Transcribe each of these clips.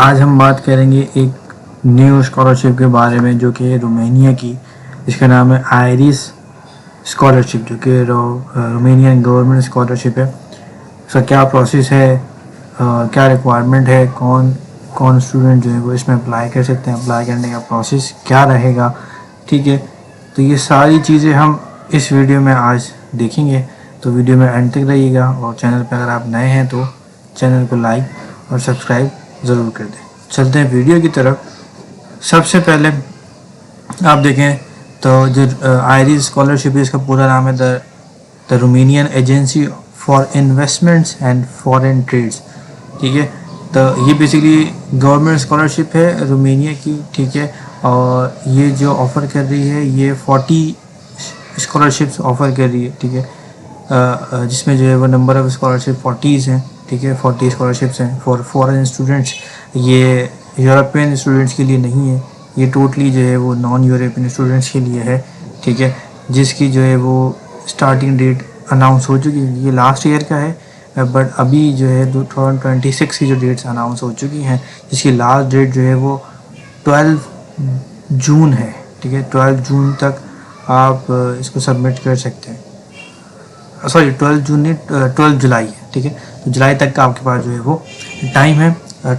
آج ہم بات کریں گے ایک نیو اسکالرشپ کے بارے میں جو کہ رومینیا کی، جس کا نام ہے آئرس اسکالرشپ، جو کہ رومینین گورنمنٹ اسکالرشپ ہے۔ اس کا کیا پروسیس ہے، کیا ریکوائرمنٹ ہے، کون اسٹوڈنٹ جو ہے وہ اس میں اپلائی کر سکتے ہیں، اپلائی کرنے کا پروسیس کیا رہے گا، ٹھیک ہے۔ تو یہ ساری چیزیں ہم اس ویڈیو میں آج دیکھیں گے، تو ویڈیو میں اینڈ تک رہیے گا، اور چینل پہ اگر آپ نئے ہیں تو چینل کو لائک اور سبسکرائب ضرور کر دیں۔ چلتے ہیں ویڈیو کی طرف۔ سب سے پہلے آپ دیکھیں تو جو آئرس اسکالرشپ ہے، اس کا پورا نام ہے the Romanian agency for investments and foreign trades, ٹھیک ہے۔ تو یہ بیسیکلی گورنمنٹ اسکالرشپ ہے رومینیا کی، ٹھیک ہے۔ اور یہ جو آفر کر رہی ہے، یہ 40 اسکالرشپس آفر کر رہی ہے، ٹھیک ہے، جس میں جو ہے وہ نمبر آف اسکالرشپ 40 ہیں، ٹھیک ہے۔ 40 اسکالرشپس ہیں فار فارن اسٹوڈنٹس۔ یہ یورپین اسٹوڈنٹس کے لیے نہیں ہے، یہ ٹوٹلی جو ہے وہ نان یورپین اسٹوڈنٹس کے لیے ہے، ٹھیک ہے، جس کی جو ہے وہ اسٹارٹنگ ڈیٹ اناؤنس ہو چکی ہے۔ یہ لاسٹ ایئر کا ہے، بٹ ابھی جو ہے 2026 کی جو ڈیٹس اناؤنس ہو چکی ہیں، جس کی لاسٹ ڈیٹ جو ہے وہ 12 جون ہے، ٹھیک ہے۔ 12 جون تک آپ اس کو سبمٹ کر سکتے ہیں، سوری 12 جون نہیں، 12 جولائی ہے، ٹھیک ہے۔ تو جولائی تک کا آپ کے پاس جو ہے وہ ٹائم ہے،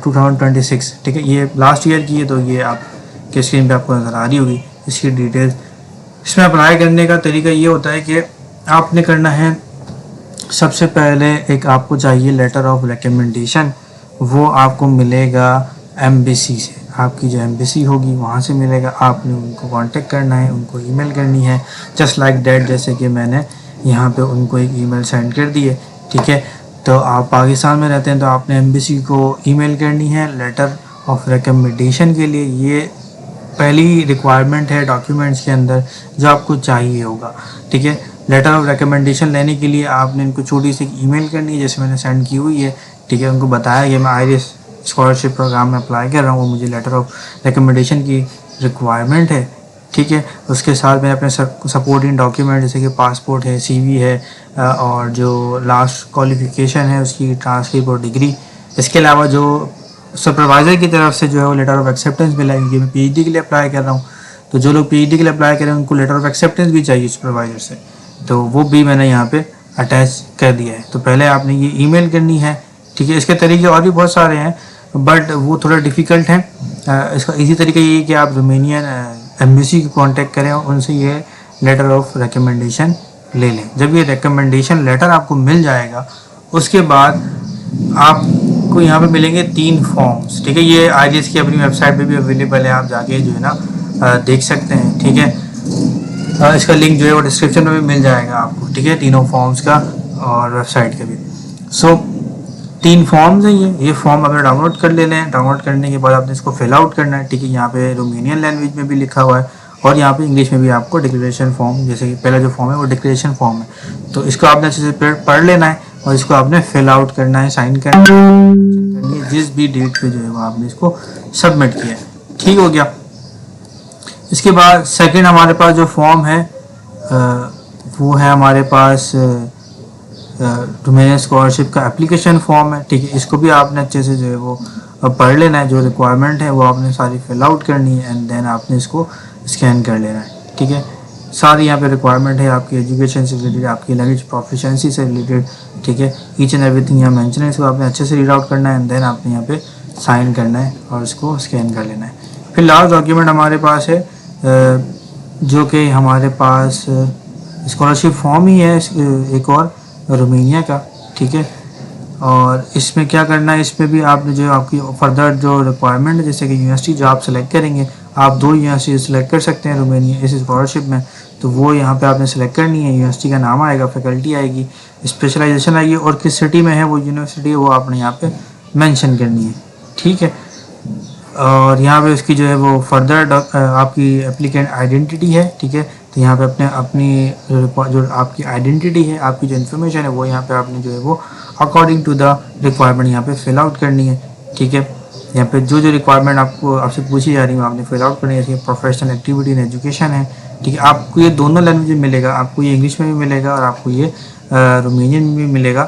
2026، ٹھیک ہے۔ یہ لاسٹ ایئر کی ہے، تو یہ آپ کے اسکرین پہ آپ کو نظر آ رہی ہوگی اس کی ڈیٹیلز۔ اس میں اپلائی کرنے کا طریقہ یہ ہوتا ہے کہ آپ نے کرنا ہے، سب سے پہلے ایک آپ کو چاہیے لیٹر آف ریکمنڈیشن، وہ آپ کو ملے گا ایمبیسی سے، آپ کی جو ایمبیسی ہوگی وہاں سے ملے گا۔ آپ نے ان کو کانٹیکٹ کرنا ہے، ان کو ای میل کرنی ہے، جسٹ لائک دیٹ، جیسے کہ میں نے یہاں پہ ان کو ایک ای میل سینڈ کر دی ہے، ٹھیک ہے۔ تو آپ پاکستان میں رہتے ہیں تو آپ نے ایمبیسی کو ای میل کرنی ہے لیٹر آف ریکمنڈیشن کے لیے۔ یہ پہلی ریکوائرمنٹ ہے ڈاکیومنٹس کے اندر جو آپ کو چاہیے ہوگا، ٹھیک ہے۔ لیٹر آف ریکمنڈیشن لینے کے لیے آپ نے ان کو چھوٹی سی ای میل کرنی ہے، جیسے میں نے سینڈ کی ہوئی ہے، ٹھیک ہے۔ ان کو بتایا کہ میں آئرس اسکالرشپ پروگرام میں اپلائی کر رہا ہوں، وہ مجھے لیٹر آف ریکمنڈیشن کی ریکوائرمنٹ ہے، ٹھیک ہے۔ اس کے ساتھ میں اپنے سپورٹنگ ڈاکیومنٹ جیسے کہ پاسپورٹ ہے، سی وی ہے، اور جو لاسٹ کوالیفیکیشن ہے اس کی ٹرانسکرپٹ اور ڈگری۔ اس کے علاوہ جو سپروائزر کی طرف سے جو ہے وہ لیٹر آف ایکسیپٹنس ملا ہے، کیونکہ میں پی ایچ ڈی کے لیے اپلائی کر رہا ہوں، تو جو لوگ پی ایچ ڈی کے لیے اپلائی کریں ان کو لیٹر آف ایکسیپٹنس بھی چاہیے سپروائزر سے، تو وہ بھی میں نے یہاں پہ اٹیچ کر دیا ہے۔ تو پہلے آپ نے یہ ای میل کرنی ہے، ٹھیک ہے۔ اس کے طریقے اور بھی بہت سارے ہیں، بٹ وہ تھوڑا ڈیفیکلٹ ہیں۔ اس کا ایزی طریقہ یہ ہے کہ آپ رومینین ایمبیسی کو کانٹیکٹ کریں اور ان سے یہ لیٹر آف ریکمنڈیشن لے لیں۔ جب یہ ریکمنڈیشن لیٹر آپ کو مل جائے گا، اس کے بعد آپ کو یہاں پہ ملیں گے 3 فارمز، ٹھیک ہے۔ یہ آئرس کی اپنی ویب سائٹ پہ بھی اویلیبل ہے، آپ جا کے جو ہے نا دیکھ سکتے ہیں، ٹھیک ہے۔ اس کا لنک جو ہے وہ ڈسکرپشن میں بھی مل جائے گا آپ کو، ٹھیک ہے، تینوں فارمز کا اور ویب سائٹ کا بھی۔ 3 فارمز ہیں یہ فارم اگر ڈاؤن لوڈ کر لینا ہے، ڈاؤن لوڈ کرنے کے بعد آپ نے اس کو فل آؤٹ کرنا ہے، ٹھیک ہے۔ یہاں پہ رومینین لینگویج میں بھی لکھا ہوا ہے، اور یہاں پہ انگلش میں بھی آپ کو ڈکلیریشن فارم، جیسے کہ پہلا جو فارم ہے وہ ڈکلیریشن فارم ہے، تو اس کو آپ نے اچھے سے پڑھ لینا ہے، اور اس کو آپ نے فل آؤٹ کرنا ہے، سائن کرنا ہے، جس بھی ڈیٹ پہ جو ہے وہ آپ نے اس کو سبمٹ کیا ہے، ٹھیک ہو گیا۔ اس کے بعد سیکنڈ ہمارے پاس جو فارم ہے وہ ہے ہمارے پاس رومینین اسکالرشپ کا اپلیکیشن فارم ہے، ٹھیک ہے۔ اس کو بھی آپ نے اچھے سے جو ہے وہ پڑھ لینا ہے، جو ریکوائرمنٹ ہے وہ آپ نے ساری فل آؤٹ کرنی ہے، اینڈ دین آپ نے اس کو اسکین کر لینا ہے، ٹھیک ہے۔ ساری یہاں پہ ریکوائرمنٹ ہے آپ کی ایجوکیشن سے ریلیٹڈ، آپ کی لینگویج پروفیشنسی سے ریلیٹڈ، ٹھیک ہے۔ ایچ اینڈ ایوری تھنگ یہاں مینشن ہے، اس کو آپ نے اچھے سے ریڈ آؤٹ کرنا ہے، اینڈ دین آپ نے یہاں پہ سائن کرنا ہے اور اس کو اسکین کر لینا ہے۔ پھر لاسٹ ڈاکیومنٹ ہمارے پاس ہے جو کہ ہمارے پاس اسکالرشپ فارم ہی ہے ایک اور رومینیا کا، ٹھیک ہے۔ اور اس میں کیا کرنا ہے، اس میں بھی آپ نے جو آپ کی فردر جو ریکوائرمنٹ ہے، جیسے کہ یونیورسٹی جو آپ سلیکٹ کریں گے، آپ 2 یونیورسٹی سلیکٹ کر سکتے ہیں رومینیا اس اسکالرشپ میں، تو وہ یہاں پہ آپ نے سلیکٹ کرنی ہے۔ یونیورسٹی کا نام آئے گا، فیکلٹی آئے گی، اسپیشلائزیشن آئے گی، اور کس سٹی میں ہے وہ یونیورسٹی، وہ آپ نے یہاں پہ مینشن کرنی ہے، ٹھیک ہے۔ اور یہاں پہ اس کی جو ہے وہ فردر آپ کی اپلیکینٹ آئیڈینٹی ہے، ٹھیک ہے۔ تو یہاں پہ اپنی جو آپ کی آئیڈینٹی ہے، آپ کی جو انفارمیشن ہے، وہ یہاں پہ آپ نے جو ہے وہ اکارڈنگ ٹو دا ریکوائرمنٹ یہاں پہ فل آؤٹ کرنی ہے، ٹھیک ہے۔ یہاں پہ جو ریکوائرمنٹ آپ سے پوچھی جا رہی ہے آپ نے فل آؤٹ کرنی ہے، جیسے پروفیشنل ایکٹیویٹی اینڈ ایجوکیشن ہے، ٹھیک ہے۔ آپ کو یہ دونوں لینگویج میں ملے گا، آپ کو یہ انگلش میں بھی ملے گا اور آپ کو یہ رومینین میں بھی ملے گا،